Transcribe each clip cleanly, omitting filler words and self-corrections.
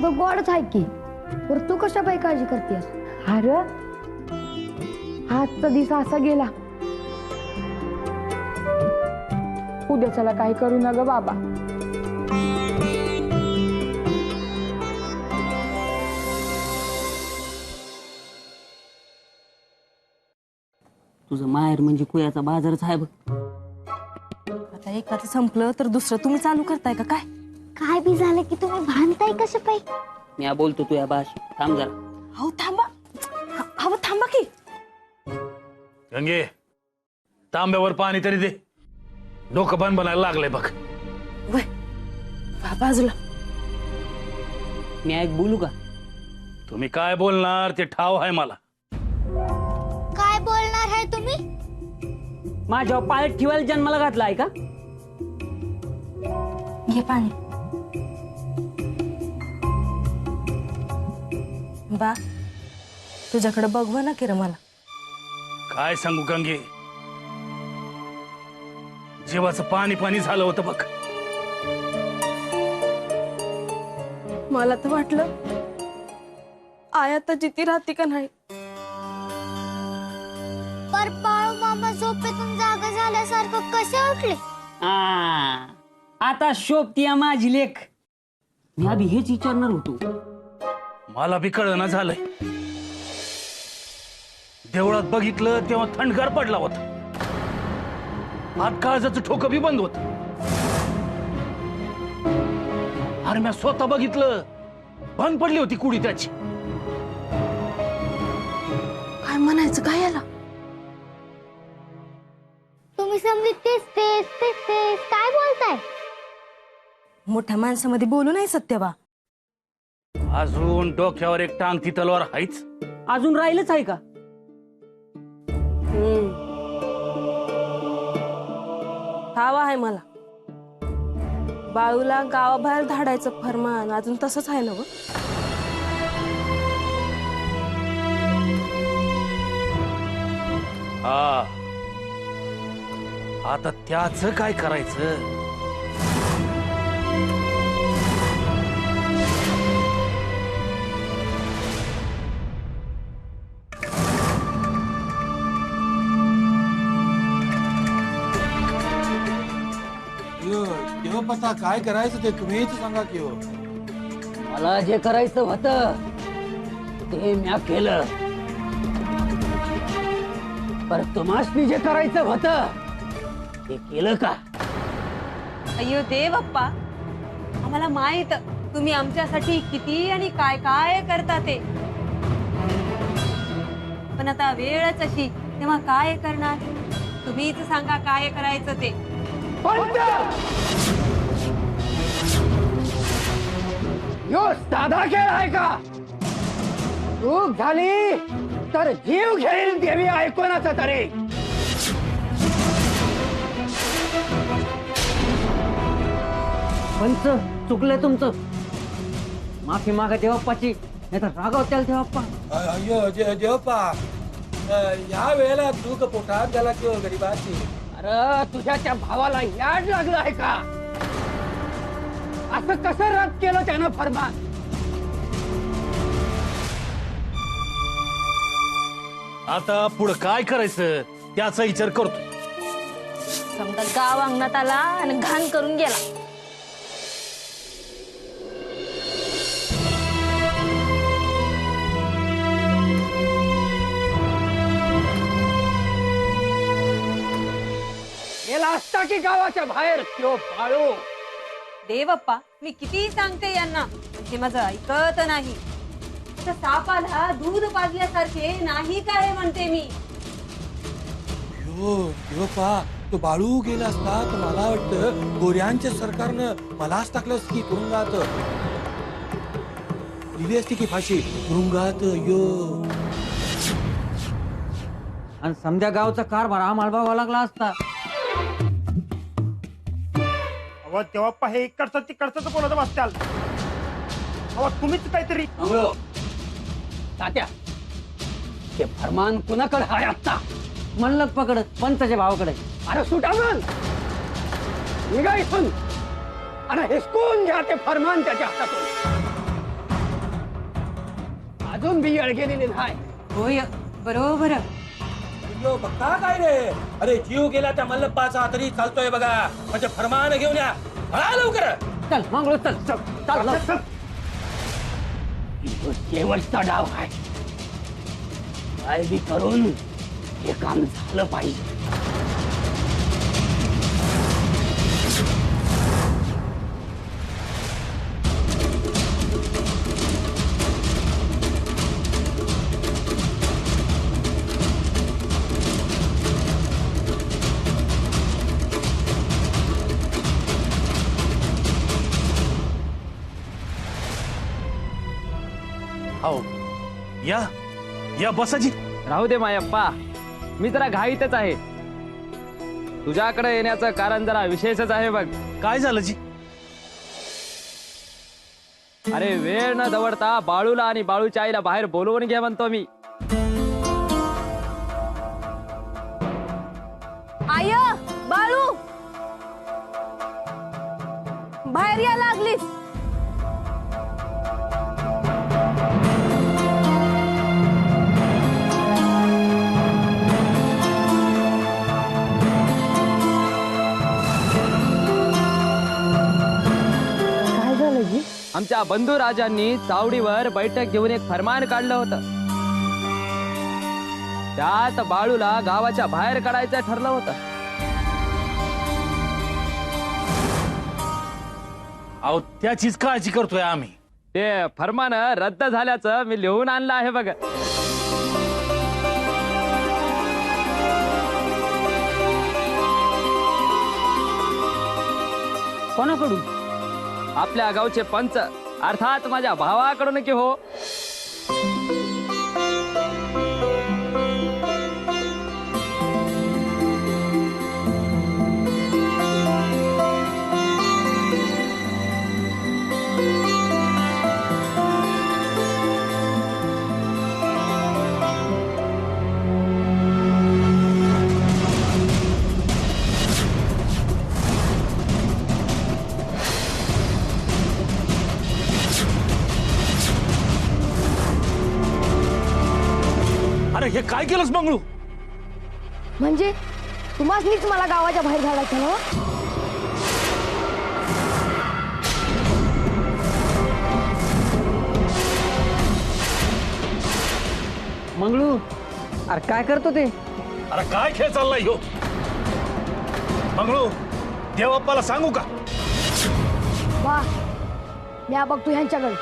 आमचं गोडच आहे की. बरं तू कशा बाई काळजी करतेस? अरे आजचा दिवस असा गेला, उद्याच्याला काही करू न ग बाबा. तुझं माहेर म्हणजे कुयाचा बाजारच आहे बघ. आता एकाचं संपलं तर दुसरं तुम्ही चालू करताय का काय? काय बी झालं की तुम्ही भांडताय कसं पाई? मी बोलतो तुझ्या भाषेत, थांब जरा. हो थांबा, हो थांबा की. गंगे, तांब्यावर पाणी तरी दे. डोकं बन बनायला लागलंय बघ. वय बाजूला. मी ऐक बोलू का? तुम्ही काय बोलणार ते ठाव आहे मला. काय बोलणार आहे तुम्ही? माझ्यावर पाळत ठेवायला जन्माला घातला आहे का? घे पाणी. बा तुझ्याकडे बघवा ना की रे मला. काय सांगू गंगे, जीवाचं पाणी पाणी झालं होतं बघ. मला तर वाटलं आया तर जिती राहते का नाही. पर बाळू मामा झोपेतून जागा झाल्यासारखं कसे उठले? आता शोभती माझी लेख. मी आधी हेच विचारणार होतो. मला बी कळना झालंय. देवळात बघितलं तेव्हा थंडगार पडला होता. हात काळजाचं ठोकं बी बंद होत. अरे मी स्वतः बघितलं, बंद पडली होती कुडी त्याची. काय म्हणायचं काय याला? तुम्ही समजले तेच तेच तेच तेच काय बोलताय? मोठ्या माणसामध्ये बोलू नाही सत्यबा. अजून डोक्यावर एक टांगती तलवार आहेच. अजून राहिलंच आहे का? ठावा आहे मला. बाळूला गावाबाहेर धाडायचं फरमान अजून तसंच आहे ना ग. हा, आता त्याच काय करायचं? किंवा पता काय करायचं ते तुम्हीच सांगा की. मला जे करायचं होतं ते म्या केलं. पर तुम्हासनी जे करायचं होतं ते केलं का? अय्यो देव बाप्पा, आम्हाला माहित तुम्ही आमच्यासाठी किती आणि काय काय करता ते. पण आता वेळच अशी, तेव्हा काय करणार? तुम्हीच सांगा काय करायचं ते. यो साधा खेळ आहे का? चूक झाली तर जीव घेईल देवी ऐकूनच तरी. पंच चुकलंय तुमचं. माफी मागा देवाप्पाची, नाही तर रागावत्याल देवाप्पा. अय्यो देवप्पा, या वेळेला चूक पोटात झाला किंवा गरीबाची. अरे तुझ्या त्या भावाला याड लागलं आहे का? असं कसं रद्द केलं त्यानं फरमान? आता पुढं काय करायचं त्याचा विचार करतो. समजा गाव अंगणात आला आणि घाण करून गेला. गेला असता की गावाच्या बाहेर तो बाळू. देव बाप्पा, मी किती सांगते यांना, हे माझं ऐकत नाही. आता सापाला दूध पाजल्यासारखे नाही काय म्हणते मी. देवप्पा, तो बाळू गेला असता तर मला वाटतं गोऱ्यांच्या सरकारनं मलाच टाकलं असतं की तुरुंगात. दिली असती की फाशी तुरुंगात. यो आणि समध्या गावचा कारभार आम्हाला बघावा लागला असता. अहो तेव्हा हे इकडचं तिकडचं बोलत बसताल. अहो तुम्हीच काहीतरी. तात्या, ते फरमान कुणाकडे हाय आत्ता? म्हणलं पकडत पंचाच्या भावाकडे. अरे सुटा मग, निघा इथून आणि हिसकून घ्या ते फरमान त्याच्या हातातून. अजून बी येळ गेलेली नाही. होय बरोबर. अय्यो, बघता काय रे? अरे जीव गेला त्या मल्लप्पाचा तरी चालतोय बघा. म्हणजे फरमान घेऊन या. पळा लवकर. चल मंगळू चल चल चल चल. तो शेवटचा डाव आहे. काय बी करून हे काम झालं पाहिजे. हो या या बसाजी. राहू दे मायप्पा, मी जरा घाईतच आहे. तुझ्याकडे येण्याचं कारण जरा विशेषच आहे बघ. काय झालं जी? अरे वेळ न दवडता बाळूला आणि बाळूच्या आईला बाहेर बोलवून घे म्हणतो मी. आय बाळू बाहेर या लागलीस. काय झालं जी? आमच्या बंधू राजांनी चावडीवर बैठक घेऊन एक फरमान काढलं होतं. त्यात बाळूला गावाच्या बाहेर काढायचं ठरलं होतं. अहो त्याचीच काळजी करतोय आम्ही. ते फरमान रद्द झाल्याचं मी लिहून आणलं आहे बघ. कोणाकडून? आपल्या गावचे पंच अर्थात माझ्या भावाकडून की हो. अरे हे काय केलंस मंगळू? म्हणजे तुम्हाच मला गावाच्या बाहेर काढायचं ना? मंगळू अरे काय करतो ते? अरे काय खेळ चाललाय हो मंगळू? देवप्पाला सांगू का? वा, मी बघतो ह्यांच्याकडे.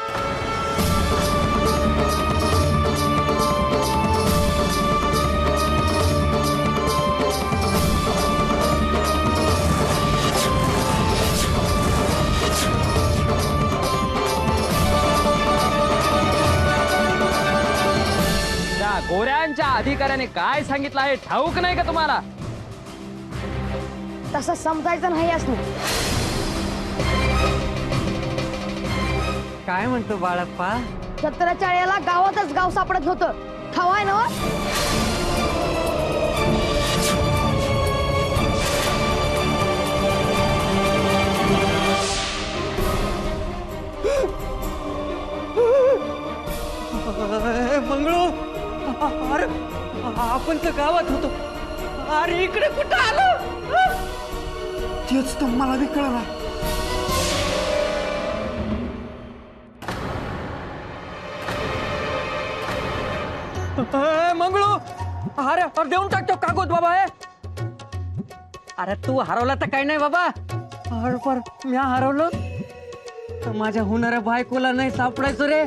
गोऱ्यांच्या अधिकाऱ्याने काय सांगितलं आहे ठाऊक नाही का तुम्हाला? तसं समजायचं नाही असं. काय म्हणतो बाळप्पा? सत्राच्या वेळेला गावातच गाव सापडत नव्हतं. ठावाय ना? मंगळू अरे आपण तर गावात होतो. अरे इकडे कुठं आलो? तेच तर मला बी कळलं. मंगळू अरे अरे देऊन टाकतो कागद बाबा. अरे तू हरवला तर काही नाही बाबा. अरे पर मी हरवलं तर माझ्या होणाऱ्या बायकोला नाही सापडायचो रे.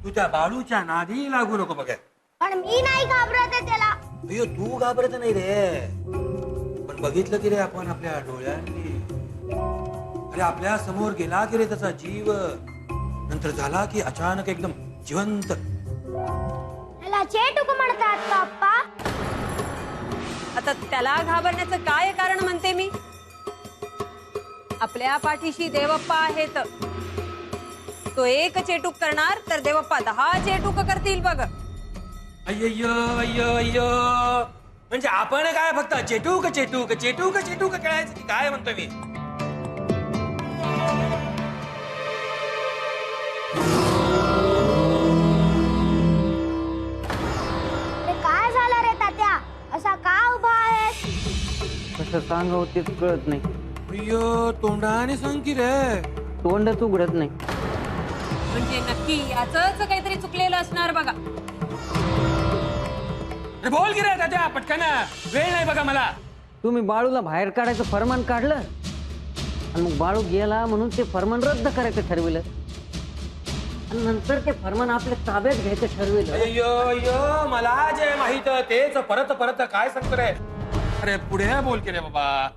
तू त्या बाळूच्या नादी लागू नको बघ. पण मी नाही घाबरत आहे त्याला. अय्यो तू घाबरत नाही रे, पण बघितलं की रे आपण आपल्या डोळ्यांनी. अरे आपल्या समोर गेला की रे त्याचा जीव, नंतर झाला की अचानक एकदम जिवंत. त्याला चेटूक म्हणतात पप्पा. आता त्याला घाबरण्याचं काय कारण म्हणते मी? आपल्या पाठीशी देवप्पा आहेत. तो एक चेटूक करणार तर देवप्पा 10 चेटूक करतील बघ. अय्यो अय्यो अय्यो, म्हणजे आपण काय फक्त चेटूक चेटूक चेटूक चेटूक खेळायचं की काय म्हणतो मी? ते काय झालं रे तात्या? असा का उभा आहेस? कसं सांगावं तेच कळत नाही. अय्यो तोंडाने सांग की रे. तोंडच उघडत नाही. म्हणजे नक्की याच काहीतरी चुकलेलं असणार बघा. अरे बोल की रे तात्या पटकन, वेळ नाही बघा मला. तुम्ही बाळूला बाहेर काढायचं फरमान काढलं आणि मग बाळू गेला म्हणून ते फरमान रद्द करायचं ठरविलं आणि नंतर ते फरमान आपल्या ताब्यात घ्यायचं ठरविलं. अय्यो अय्यो, मला जे माहित तेच परत परत काय सांगतो रे. अरे पुढे बोल की रे बाबा.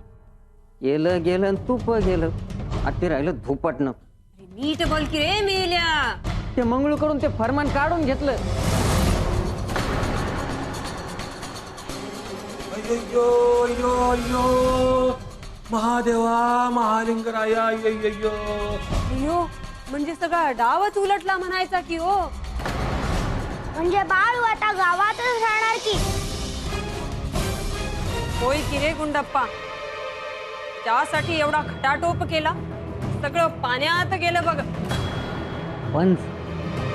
गेलं गेलं आणि तूप गेलं, आता ते राहिलं धुपटणं. नीट बोल की रे मेल्या. ते मंगळू कडून ते फरमान काढून घेतलं. अय्यो अय्यो अय्यो, महादेवा महालिंगराया. अय्यो अय्यो, म्हणजे सगळा डावच उलटला म्हणायचा की हो. म्हणजे बाळू आता गावातच राहणार की? होय की रे गुंडप्पा. त्यासाठी एवढा खटाटोप केला, सगळं पाण्यात गेलं बघ. पण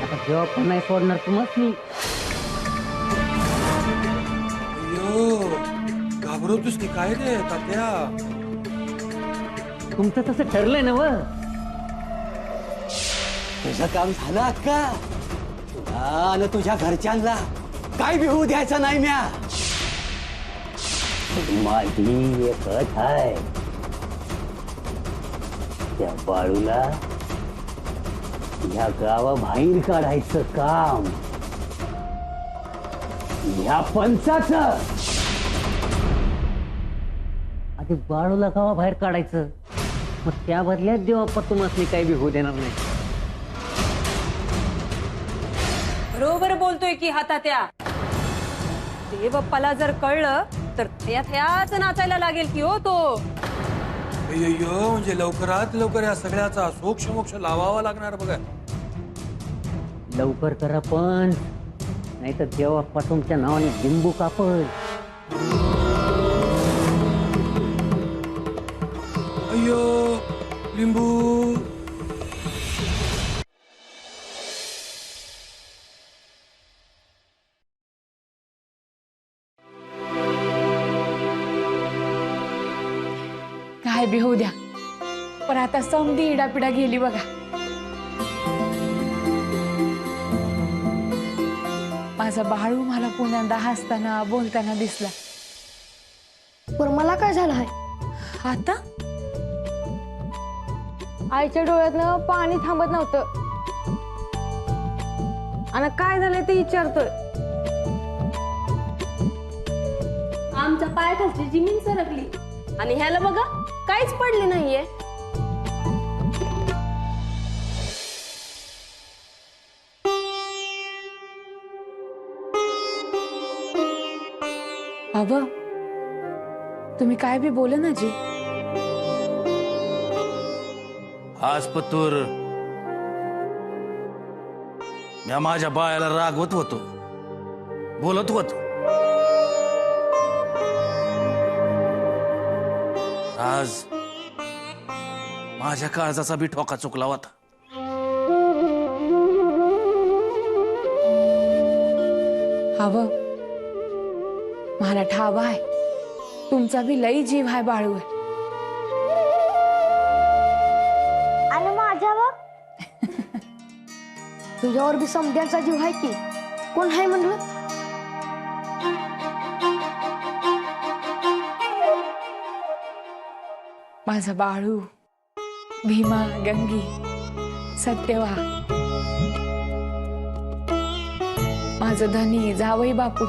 आता जेव्हा पण नाही सोडणार तुम्हाला मी. अय्यो, घाबरवतोस की काय रे तात्या? तुमचं तसं ठरलंय ना व. तुझं काम झालं अक्का. तुला आणि तुझ्या घरच्यांना काय भिवू द्यायचं नाही म्या. माझी एकच आहे, त्या बाळूला ह्या गावाबाहेर काढायचं काम ह्या पंचाचं. आधी बाळूला गावाबाहेर काढायचं, मग त्या बदल्यात देवाप्पा तुम्हाला काही बी होऊ देणार नाही. बरोबर बोलतोय की हातात्या. देवप्पाला जर कळलं तर थयाच नाचायला लागेल की हो तो. अय्यो, म्हणजे लवकरात लवकर या सगळ्याचा सोक्ष मोक्ष लावावा लागणार बघा. लवकर करा पण, नाही तर देवाप्पा तुमच्या नावाने लिंबू कापल. अय्यो लिंबू. काय बी होऊ द्या, पण आता समधी इडापिडा गेली बघा. माझा बाळू मला पुण्यांदा हसताना बोलताना दिसला. पण मला काय झालं आहे? आता आईच्या डोळ्यातनं पाणी थांबत नव्हतं आणि काय झालंय ते विचारतोय. आमच्या पायाखालची जमीन सरकली आणि ह्याला बघा काहीच पडले नाहीये. बाबा, तुम्ही काय बी बोल ना जी. आज पतूर मी माझ्या बाळाला रागवत होतो, बोलत होतो. आज माझ्या काळजाचा बी ठोका चुकला होता. हवं मला ठाव आहे, तुमचा बी लई जीव आहे बाळूवर. आणि माझ्यावर? तुझ्यावर बी समध्यांचा जीव आहे की. कोण आहे म्हणलं? माझा बाळू, भीमा, गंगी, सत्यवा. माझं धनी जावई बापू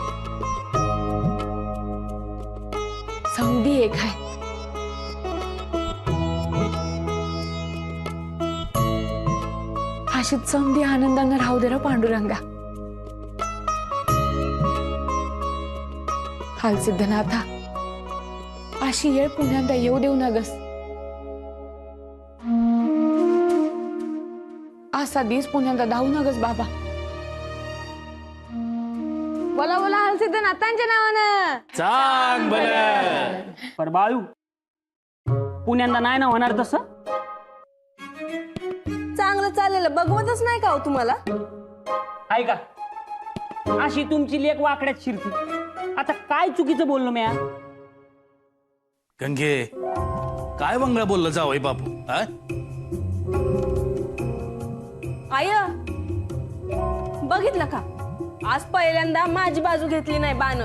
समधी एक आहे. अशीच समधी आनंदानं राहू दे रे पांडुरंगा. हालसिद्धनाथा अशी येळ पुन्यांदा येऊ देऊ नगस. असा दिस पुन्यांदा धावू नगस बाबा. बोला बोला हलसिद्धनाथांच्या नावानं. चांग बरं. पर बाळू पुण्यांदा नाही ना होणार तसं. चांगलं चाललेलं बघवतच नाही का हो तुम्हाला? ऐका अशी तुमची लेख वाकड्यात शिरती. आता काय चुकीचं बोललो मी? गंगे काय बंगला बोललं जावई बापू हा? आय बघितलं का आज पहिल्यांदा माझी बाजू घेतली नाही बाण.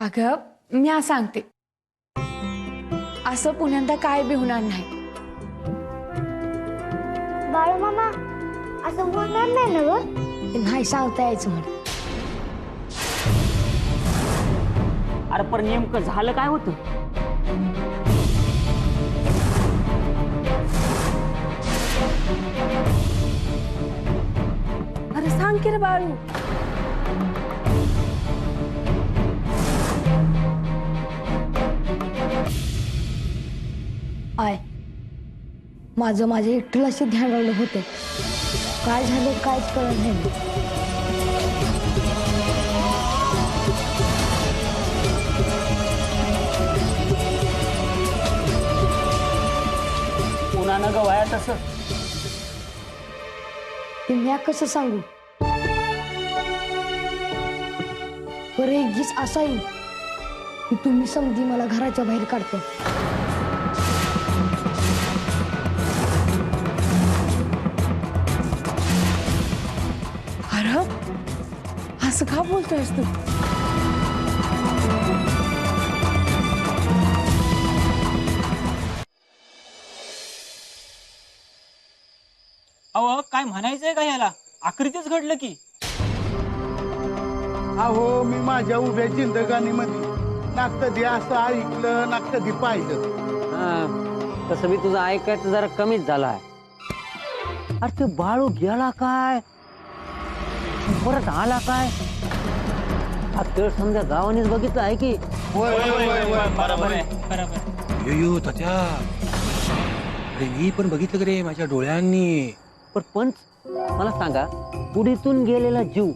अगं मी सांगते असं पुण्यांदा काय बी होणार नाही. बाळू मामा असं होणार नाही ना ग? नाही सांगता यायचं म्हणे. अरे पण नेमकं झालं काय होतं? अरे सांग की रे बाळू. आय माझं माझ्या एकटीलाशी ध्यान राहिलं होतं. काय झालं कायच कळत नाही. पुन्हा गवाया तसं ते म्या कसं सांगू? बरं एक दिस असा येईल की तुम्ही समधी मला घराच्या बाहेर काढता. अरे असं का बोलतोयस तू? अहो काय म्हणायचंय का याला? आकृतीच घडलं की. अहो मी माझ्या उभ्या जिंदगानीमध्ये ना कधी असं ऐकलं ना कधी पाहिलं. तसं मी तुझं ऐकायचं जरा कमीच झालं आहे. अरे ते बाळू गेला काय परत आला काय? हा खेळ समजा गावानेच बघितलं आहे की. बरोबर यो तात्या. अरे मी पण बघितलं रे माझ्या डोळ्यांनी. पण पंच मला सांगा पुढीतून गेलेला जीव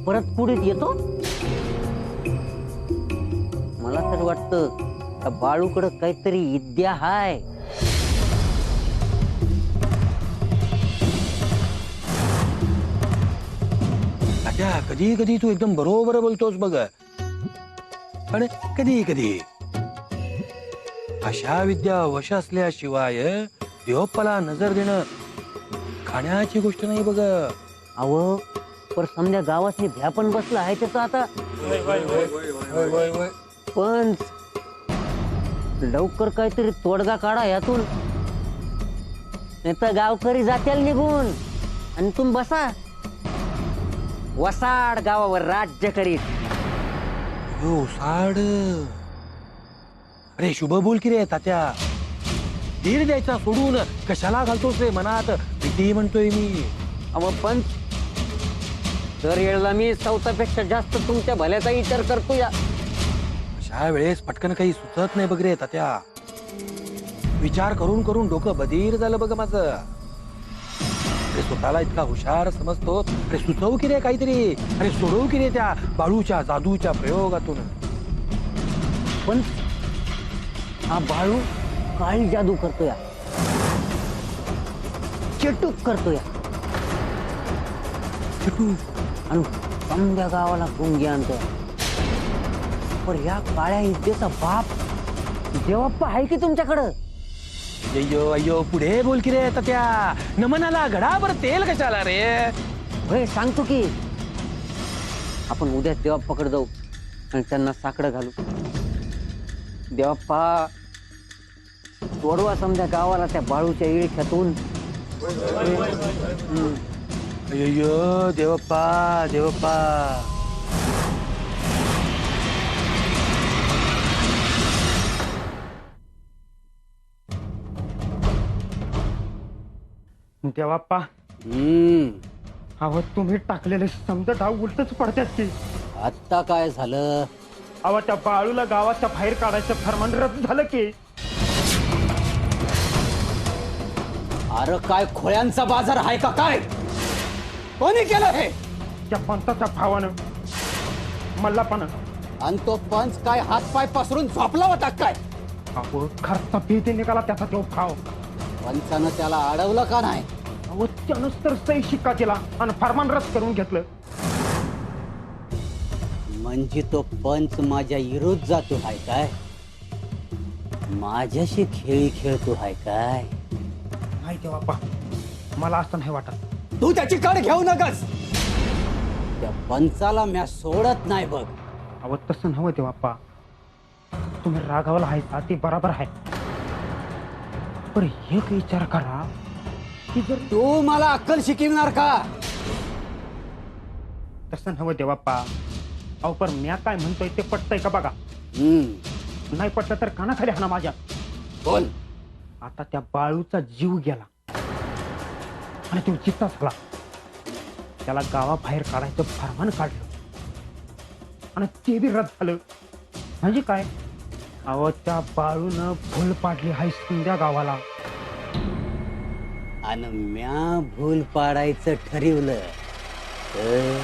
परत पुढीत येतो? मला तर वाटतं त्या बाळूकडं काहीतरी विद्या हाय. तात्या कधी कधी तू एकदम बरोबर बोलतोस बघ. पण कधी कधी अशा विद्या वश असल्याशिवाय देवप्पाला नजर देणं खाण्याची गोष्ट नाही बघ. अहो पर समजा गावात भ्या पण बसला आहे त्याचा आता. पण लवकर काहीतरी तोडगा काढा यातून, नाही तर गावकरी जातील निघून आणि तुम्ही बसा वसाड गावावर राज्य करीत. यो साड. अरे शुभ बोल की रे तात्या. धीर द्यायचा सोडून कशाला घालतोस रे मनात भीती म्हणतोय मी. अहो पण दर वेळेला मी चौथापेक्षा जास्त तुमच्या भल्याचा विचार करतो या. अशा वेळेस पटकन काही सुचत नाही बघ रे तात्या. विचार करून करून डोकं बधीर झालं बघ माझं. अरे स्वतःला इतका हुशार समजतो. अरे सुचवू की रे काहीतरी. अरे सोडवू की रे त्या बाळूच्या जादूच्या प्रयोगातून. पण हा बाळू काळी जादू करतोय, चटूक करतोय आणि समध्या गावाला गुंगी आणतोय. पण या काळ्या विद्येचा बाप देवप्पा आहे की तुमच्याकडं? अय्यो अय्यो पुढे बोल की रे तात्या. नमनाला घडाभर तेल कशाला रे? होय सांगतो की. आपण उद्या देवप्पाकडे जाऊ आणि त्यांना साकडं घालू. देवप्पा तोडवा समजा गावाला त्या बाळूच्या इळख्यातून. अय्यो देवप्पा देवप्पा. देवाप्पा अहो तुम्ही टाकलेले समजा डाव उलटच पडतात की. आत्ता काय झालं? अहो त्या बाळूला गावाच्या बाहेर काढायचं फरमान रद्द झालं की. अरे काय खोळ्यांचा बाजार आहे का काय? कोणी केलं हे? त्या पंचाच्या भावानं मल्लापानं. आणि तो पंच काय हातपाय पसरून झोपला होता काय? अहो खर्चा भीती निघाला त्याचा तो भाव. पंचानं त्याला अडवलं का नाही? अहो त्यानंच तर सही शिक्का केला आणि फरमान रद्द करून घेतलं. म्हणजे तो पंच माझ्या विरोध जातो हाय काय? माझ्याशी खेळी खेळतो हाय काय? नाही देवाप्पा मला असं नाही वाटत. तू त्याची कड घेऊ नकस. त्या पंचाला म्या सोडत नाही बघ. अहो तसं नव्हे देवाप्पा. तुम्ही रागावला आहे का ते बरोबर आहे. पण एक विचार करा की जर तू मला अक्कल शिकवणार का? तसं नव्हे देवाप्पा. अहो पण म्या काय म्हणतोय ते पटतंय का बघा. नाही पटलं तर कानाखाली हाणा माझ्या. बोल. आता त्या बाळूचा जीव गेला आणि तो चित्ता झाला. त्याला गावाबाहेर काढायचं फरमान काढलं आणि ते बी रद्द झालं. म्हणजे काय अहो त्या बाळूनं भूल पाडली हाय संध्या गावाला. आणि म्या भूल पाडायचं ठरवलं तर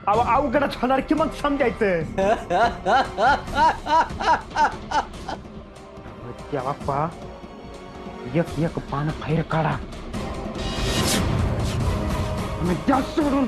अहो अवघडच होणार की मग समजायचं. त्या बाप्पा एक एक पान बाहेर काढा आणि त्या सोडून.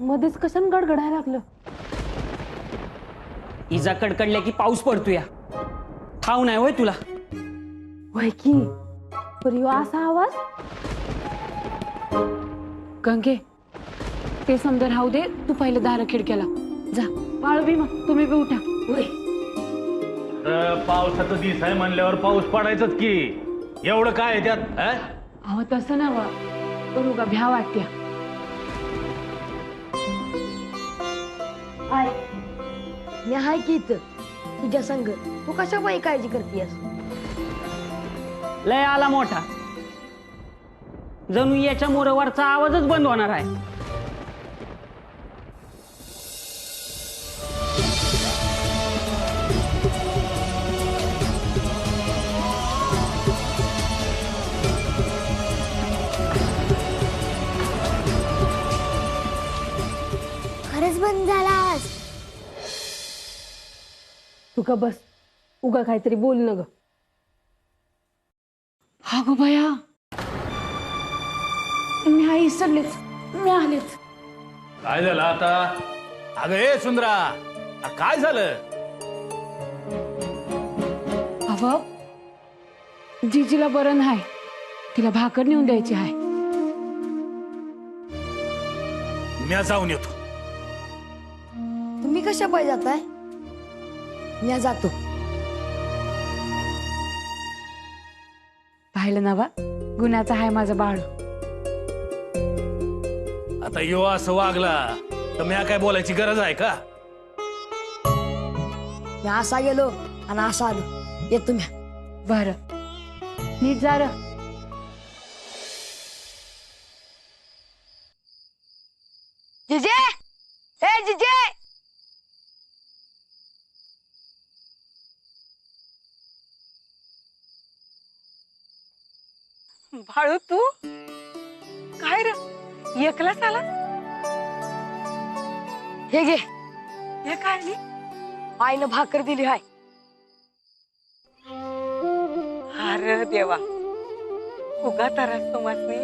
मध्येच कशानं गडगडायला लागलं? इजा कडकडल्या की पाऊस पडतोय. ठाव नाही होय तुला? वय की पण ह्यो असा आवाज. गंगे ते समजा राहू दे. तू पहिलं दार खिडक्याला जा. बाळ बी मग तुम्ही बी उठा. पावसाचं दिस आहे म्हणल्यावर पाऊस पडायचंच की. एवढं काय आहे त्यात? अहो तसं नव पण उगा भ्या वाटत्या. आय मी हाय की इथं तुझ्या संग. तू कशा बाई काळजी करतेस? लय आला मोठा. जणू याच्या मोरावरचा आवाजच बंद होणार आहे. खरंच बंद झाला आवाज. तू का बस. उगा काहीतरी बोल न ग. हा गो बया मी आई इसरलेच. मी आलेच. काय झालं आता? अगं ए सुंदरा काय झालं? अव जीजीला बरं नाही. तिला भाकर नेऊन द्यायची आहे. म्या जाऊन येतो. तुम्ही कशा पाय जाताय? मी जातो. पाहिलं ना बा गुन्ह्याचा आहे माझा बाळ. आता यो असं वागला तर म्या काय बोलायची गरज आहे का? मी असा गेलो आणि असा आलो. येतो मी. बर नीट जा र. जिजे ए जिजे बाळू तू काय र एकलाच आला. हे घे हे काय नाही. आईनं भाकर दिली हाय. अरे देवा उगा तरास तुम्हासनी.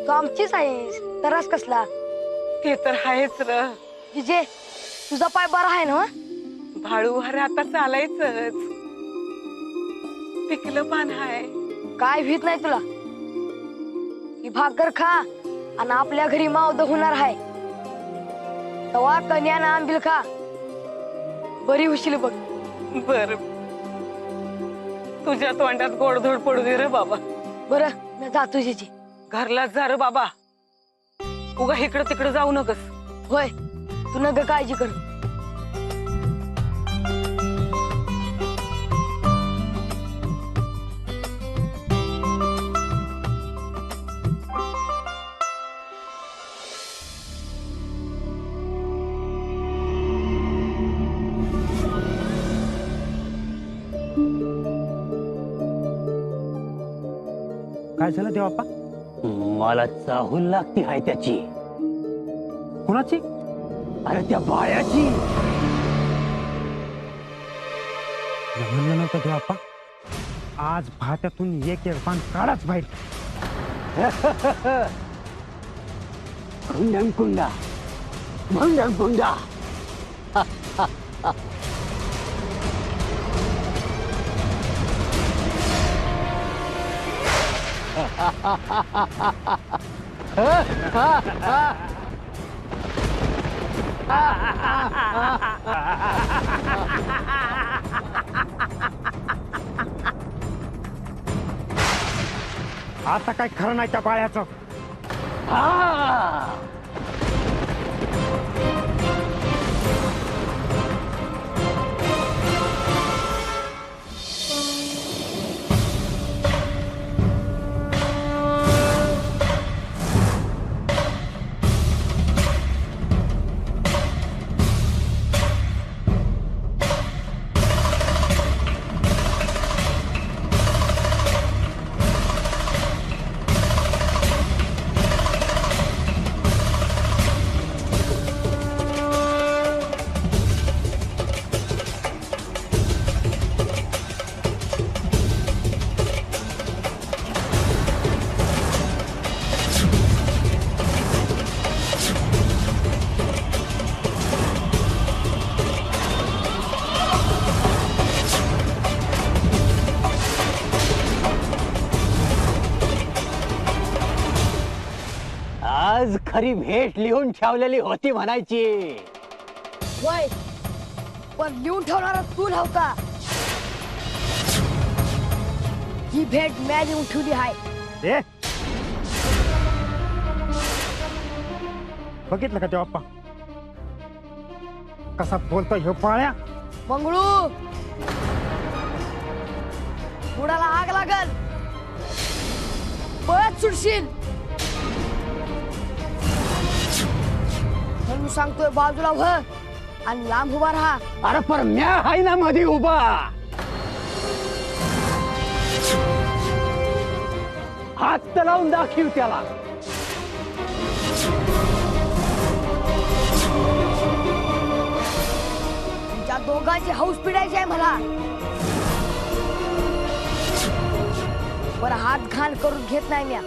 तू आमचीच आहेस तरास कसला. ते तर आहेच र. जिजे तुझा पाय बरा आहे ना. भाळू अरे आता चालायचंच. पिकलं पान आहे. काय भीत नाही तुला. ही भाकर खा आणि आपल्या घरी मावद होणार आहे. तवा कन्यानं आंबील खा बरी होशील बघ. बर तुझ्या तोंडात गोडधोड पडू दे रे बाबा. बर मी जातो जिजे. घरलाच जा रे बाबा. उगा इकडं तिकडं जाऊ नकस. होय तू नग काळजी कर. काय झालं देवाप्पा. मला चाहूल लागती आहे त्याची. कुणाची. अरे त्या बाळ्याची. म्हणलं नव्हतं देवाप्पा. आज भात्यातून एक एक पान काढाच बाहेर. कुंडम कुंडा कुंडम कुंडा. आता काय खरं नाही त्या बाळ्याचं. आज खरी भेट लिहून ठेवलेली होती म्हणायची. होय पण लिहून ठेवणारा तू नव्हता. ही भेट मी लिहून ठेवली आहे. बघितलं का देवाप्पा कसा बोलतो ह्यो बाळ्या. मंगळू बुडाला आग लागल पळत सुटशील. म्हणून सांगतोय बाजूला व्ह आणि लांब उभा राहा. अरे पर म्या हाय ना मध्ये उभा. हात लावून दाखीव त्याला. तुमच्या दोघांची हौस पिडायची आहे मला. बरं हात घाण करून घेत नाही म्या.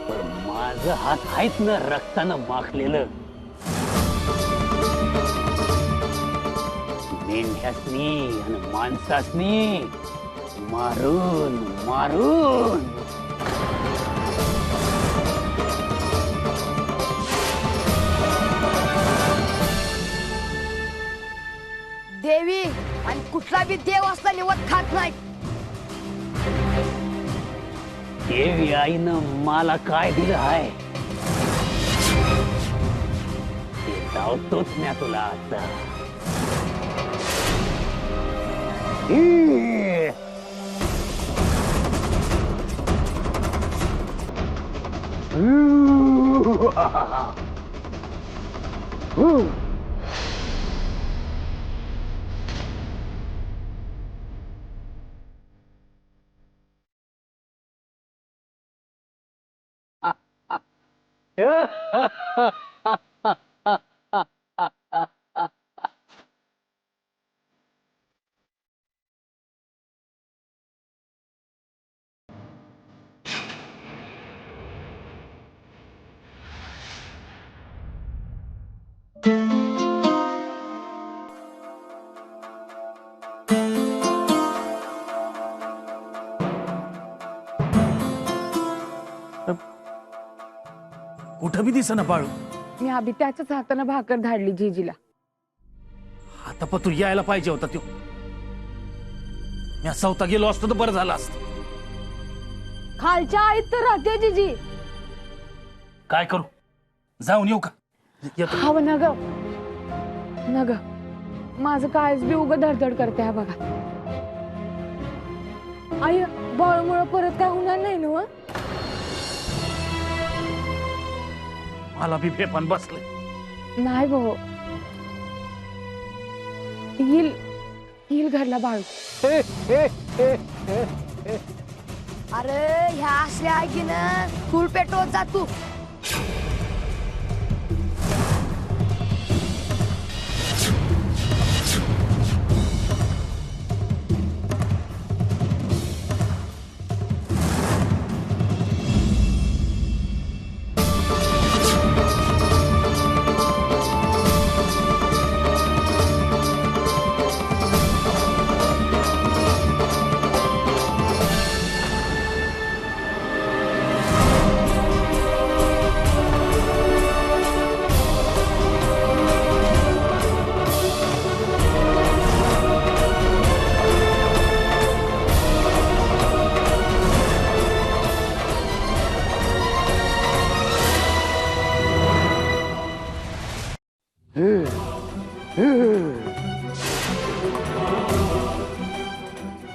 पण माझं हात आहेत ना रक्तानं माखलेलं. मेंढ्यासनी आणि माणसासनी मारून मारून. देवी आणि कुठला बी देव असला निवत खात नाही. देवी आईनं मला काय दिलं आहे ते दावतोच म्या तुला आता. कुठं बी दिसेना बाळू. मी आधी त्याच्याच हाताने भाकर धाडली जीजीला. आता पतू यायला पाहिजे होता तो. मी सवता गेलो असतो तर बरं झालं असतं. खालच्या आईत तर राहते जीजी. काय करू, जाऊन येऊ का? येतो. हवं न ग, न ग, माझं काळच बी उग धडधड करते हा बघा. आई बाळूमुळे परत काय होणार नाही ना? मला बी फेपान बसले. नाही भाऊ, येईल येईल घरला बाळू. अरे ह्या असल्या आगीनं चूल पेटवत जा तू.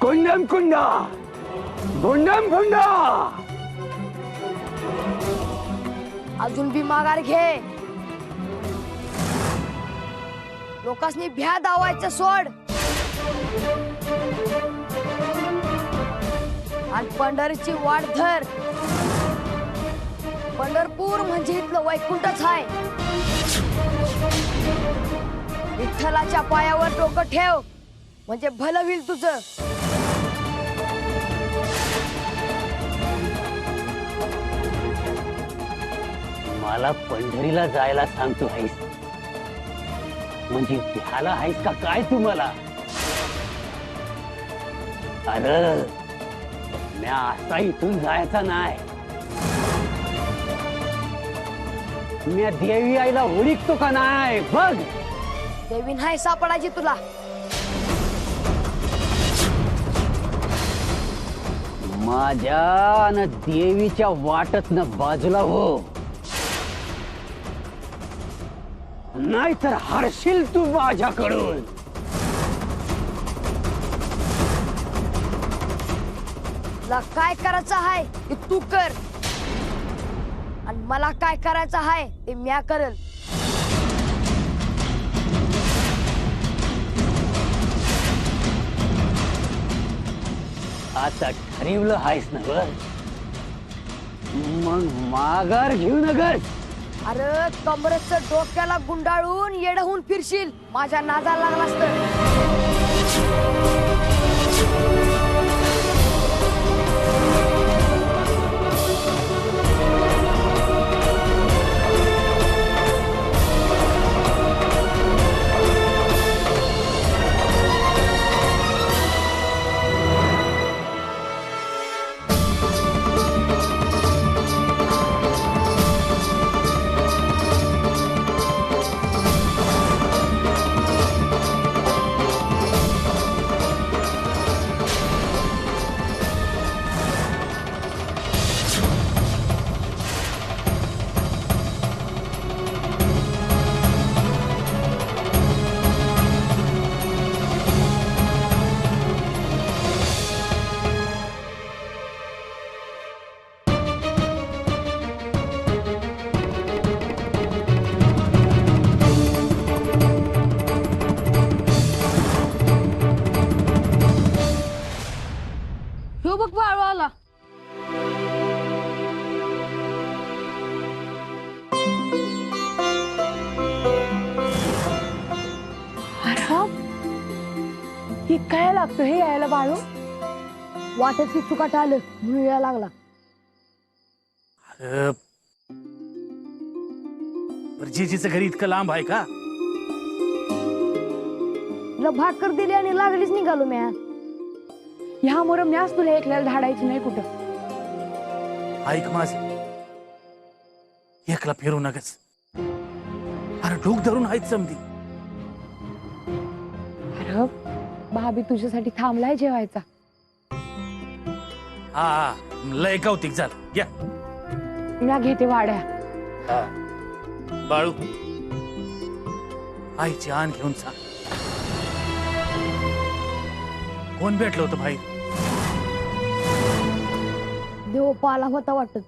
कुंडम कुंडा, गुंडम गुंडा. अजून बी माघार घे. लोकांनी भ्या दावायचं सोड आणि पंढरीची वाट धर. पंढरपूर म्हणजे इथलं वैकुंठच आहे. विठ्ठलाच्या पायावर डोकं ठेव म्हणजे भलं होईल तुझं. मला पंढरीला जायला सांगतो आहेस म्हणजे भ्याला आहेस का काय तुम्हाला? अरे मी असा इथून जायचा नाही. मी देवी आईला ओळखतो का नाही बघ. देवी नाही सापडायची तुला. माझ्या न देवीच्या वाटतनं बाजूला हो, नाहीतर हरशील तू माझ्याकडून. तुला काय करायचं आहे ते तू कर आणि मला काय करायचं आहे ते म्या करल. आता ठरवलं आहेस ना बर, मग माघार घेऊ नगर. अरे कमरेचं डोक्याला गुंडाळून येडहून फिरशील माझ्या नादाला लागलास तर. नक्की काय लागतं हे यायला बाळू? वाटत की चुकाट आलं म्हणून यायला लागला. अरे जेजीचं घरी इतकं लांब आहे का? तुला भाकर दिली आणि लागलीच निघालो म्या. ह्या मोरं म्याच तुला एकल्याला धाडायची नाही कुठं. ऐक माझ, एकला फिरू नगच. अरे डोक धरून आहेत समधी. अरे भाभी तुझ्यासाठी थांबलाय जेवायचा. हा लय कौतिक झालं. या म्या घेते वाड्या. बाळू, आईची आण घेऊन सांग कोण भेटलं होतं भाई? देव पाला होता वाटत.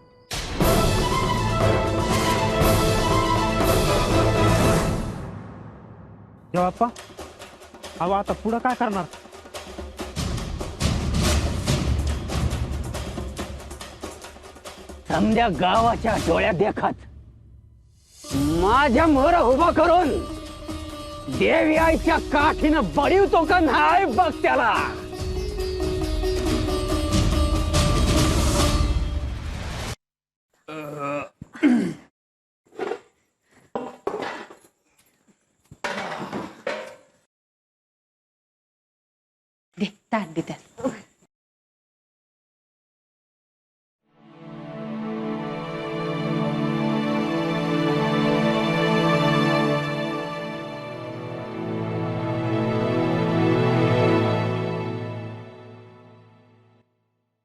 बाप्पा, अहो आता पुढं काय करणार? समध्या गावाच्या डोळ्यात देखत माझ्या मोर उभा करून देवी आईच्या काठीनं बळीवतो का नाही बघ त्याला. दे ताट दे त्याला.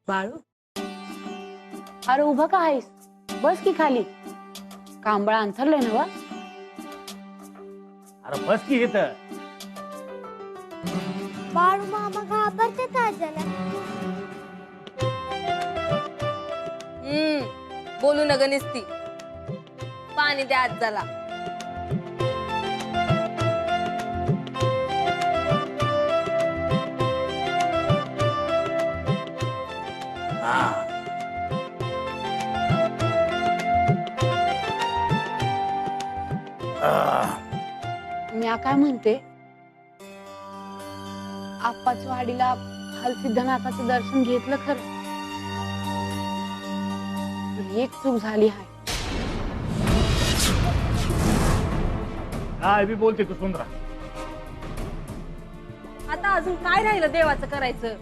बाळू, अरे उभा का आहेस? बस की खाली. कांबळा अंथरलंय ना वा. अरे बस की इथं. बाळू मामा घाबरते ताजाला. बोलू नग निसती. पाणी द्या आजाला. म्या काय म्हणते, आप्पाच्या वाडीला हलसिद्धनाथाचं दर्शन घेतलं खरं, पण एक चूक झाली आहे. काय बी बोलते तू सुंदरा. आता अजून काय राहिलं देवाचं करायचं?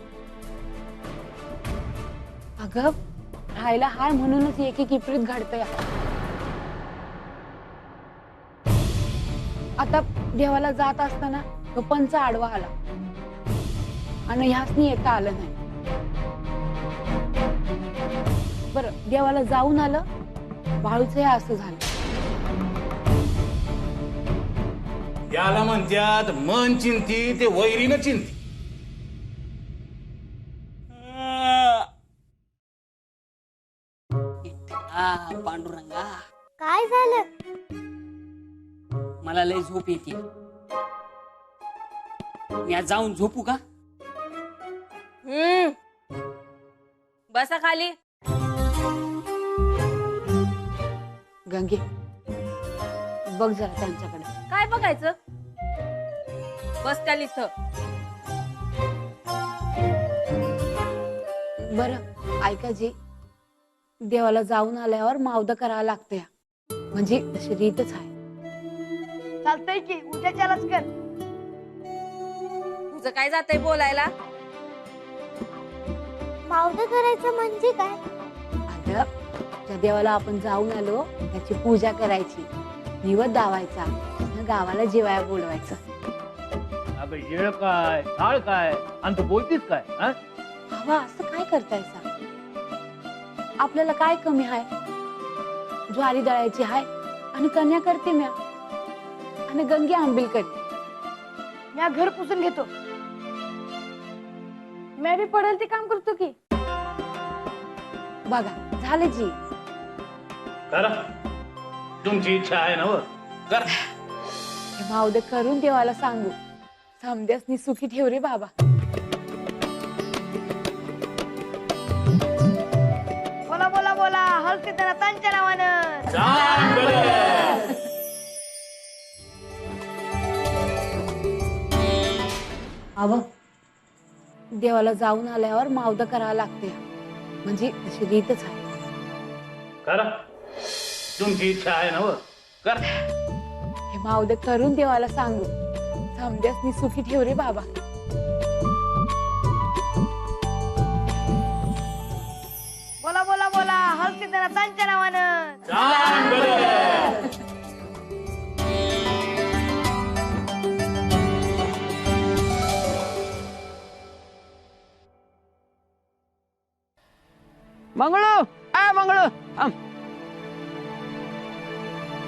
अगं राहायला हाय म्हणूनच एक एक विपरीत घडतंय. आता देवाला जात असताना तो पंच आडवा आला आणि ह्यासनी येता आलं नाही. बरं देवाला जाऊन आलं, बाळूच हे असं झालं. याला म्हणतात मन चिंती ते वैरीनं चिंती. पांडुरंगा, काय झालं? मला लय झोप येते. मी आज जाऊन झोपू का? बसा खाली. गंगे बघ जरा त्यांच्याकडे. काय बघायचं? बस त्या इथं. बरं ऐका जी, देवाला जाऊन आल्यावर मावद करावं लागतं, म्हणजे तशी रीतच आहे. चालतंय की उद्याच्यालाच कर. तुझं काय जातंय बोलायला? मावदं करायचं म्हणजे काय? अगं त्या देवाला आपण जाऊन आलो त्याची पूजा करायची, निवद दावायचा, मग गावाला जेवायला बोलवायचं. अगं येळ काय थाळ काय आणि तू बोलतीस काय? हवा असं काय करतायसा? आपल्याला काय कमी आहे? ज्वारी दळायची हाय आणि कन्या करते म्या, आणि गंगे आंबील करते. म्या घर पुसून घेतो. मैं बी पडेल ते काम करतो की. बघा झालं जी. करा, तुमची इच्छा आहे ना? करा. हे मावद करून देवाला सांगू, समद्यासनी सुखी ठेव रे बाबा. बोला बोला बोला, हलसिद्धनाथांच्या नावानं. अव देवाला जाऊन आल्यावर मावद करावं लागते म्हणजे तशी रीतच आहे. करा तुमची इच्छा आहे ना व? कर. हे मावद करून देवाला सांगू समजासनी सुखी ठेव रे बाबा. बोला बोला बोला हलकीच्या नावानं. मंगळू आ मंगळू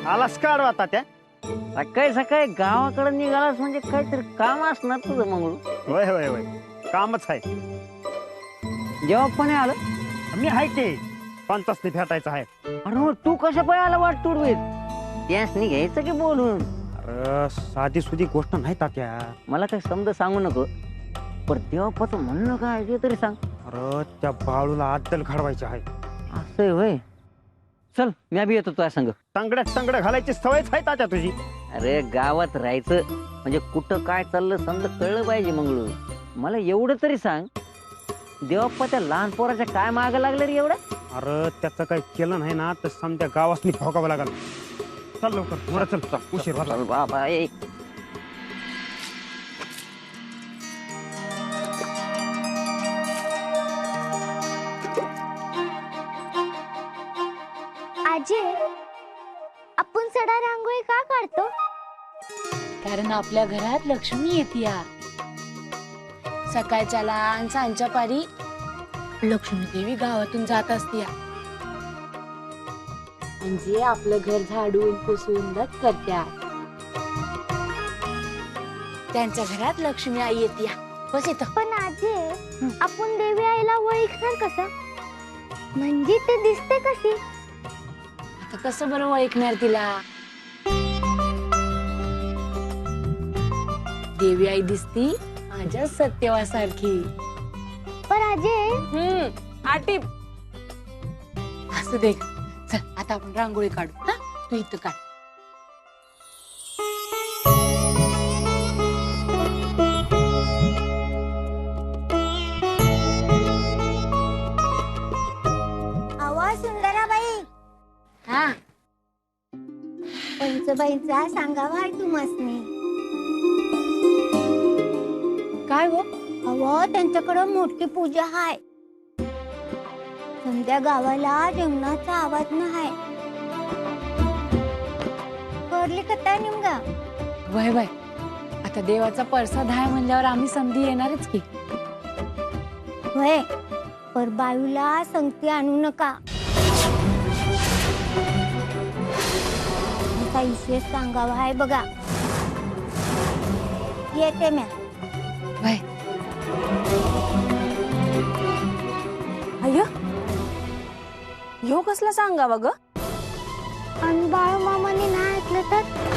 आलास का आडवा आता त्या? सकाळी सकाळी गावाकडे निघालास म्हणजे काहीतरी काम असणार तुझं मंगळू. होय होय होय कामच आहे. जेव्हा पण आलं मी आहे की पंचासनी भेटायचं आहे. अरे मग तू कशा पाय आला वाट तुडवीत त्यासनी घ्यायचं की बोलून. अरे साधी सुधी गोष्ट नाही तात्या. मला काही समज सांगू नको पण देवापाचं म्हणणं काय ते तरी सांग. अरे त्या बाळूला अद्दल घडवायची आहे. असं होय. चल मी बी येतो तुझ्या संग. तंगड्या घालायची सवयच आहे तात्या तुझी. अरे गावात राहायचं म्हणजे कुठं काय चाललं समजा कळलं पाहिजे मंगळू. मला एवढं तरी सांग देवाप्पा त्या लहान पोराच्या काय मागं लागलं रे एवढं. अरे त्याचं काही केलं नाही ना तर समजा गावासनी भोगावं लागल. चल लवकर बरं चल उशीर झाला. चल बाबा ए. आजी आपण सडा रांगोळी का काढतो? कारण आपल्या घरात लक्ष्मी येते. सकाळच्या लहान सांच्या पारी लक्ष्मी देवी गावातून जात असते म्हणजे आपलं घर झाडून पुसून करत्या. त्यांच्या घरात लक्ष्मी आई येते. बस येत. पण आजी आपण देवी आईला ओळखणार कसं? म्हणजे ते दिसते कशी? आता कसं बरं ओळखणार तिला? देवी आई दिसती माझ्या सत्यवासारखी. पण आजी आटी असं दे. चल आता आपण रांगोळी काढू. हा तू इथं काढ. आवाज सुंदराबाई. हा पंचबाईचा सांगावा आहे तुम्हासनी. काय हो? अहो त्यांच्याकडं मोठी पूजा आहे. समध्या गावाला जेवणाचा आवाज नाही. करली कथा निमगा. वय वय आता देवाचा प्रसाद आहे म्हणल्यावर आम्ही समधी येणारच की. होय पर बायूला संगती आणू नका. काही विशेष सांगावा आहे बघा. येते म्या. वय अय्य ह्यो कसला सांगावा ग? आणि बाळू मामाने नाही ऐकलं तर?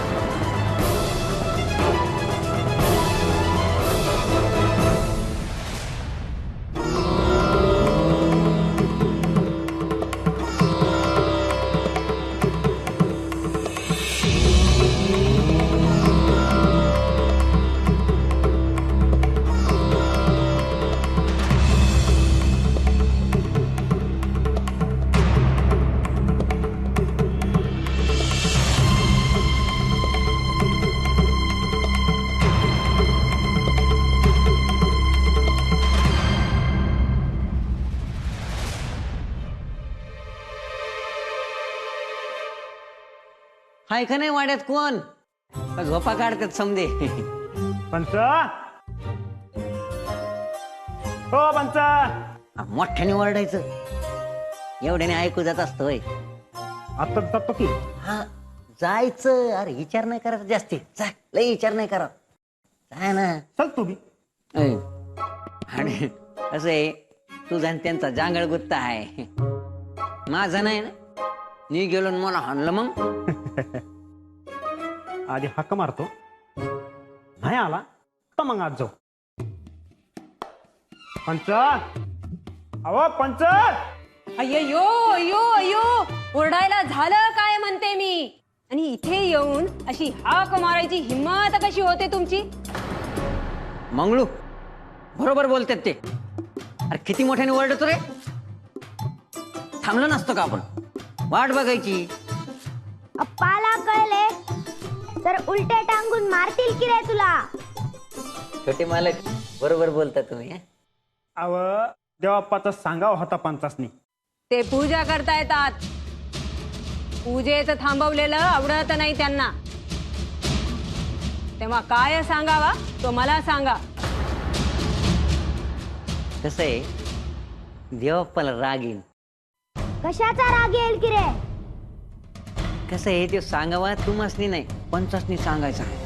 हाय का नाही वाड्यात कोण? का झोपा काढतात समजे. पंच हो पंच. मोठ्याने ओरडायचं एवढ्याने ऐकू जात असतं होय. आता जातो की. हा जायचं. अरे विचार नाही करायचा जास्ती. जा लय विचार नाही करा. जाय ना. चल तू बी. आणि असं आहे तुझा आणि त्यांचा जांगळ गुत्ता आहे. माझा नाही ना. मी गेलो आणि मला हाणलं मग. आधी हाक मारतो नाही आला तर मग आज जाऊ. पंच अहो पंच. अय्यो अयो अयो ओरडायला झालं काय म्हणते मी. आणि इथे येऊन अशी हाक मारायची हिम्मत कशी होते तुमची? मंगळू बरोबर बोलतात ते. अरे किती मोठ्याने ओरडतो रे. थांबलो नसतो का आपण, वाट बघायची. अप्पाला कळले तर उलटे टांगून मारतील की रे तुला. छोटे मालक बरोबर बोलता तुम्ही. अव देवाप्पाचा सांगाव होता पंचासनी. ते पूजा करता येतात, पूजेचं थांबवलेलं आवडत नाही त्यांना. तेव्हा काय सांगावा तो मला सांगा. कसं आहे, देवाप्पाला राग येईल. कशाचा राग येईल की रे. कसं आहे ते सांगावा तुम्हासनी नाही, पंचासनी सांगायचं आहे.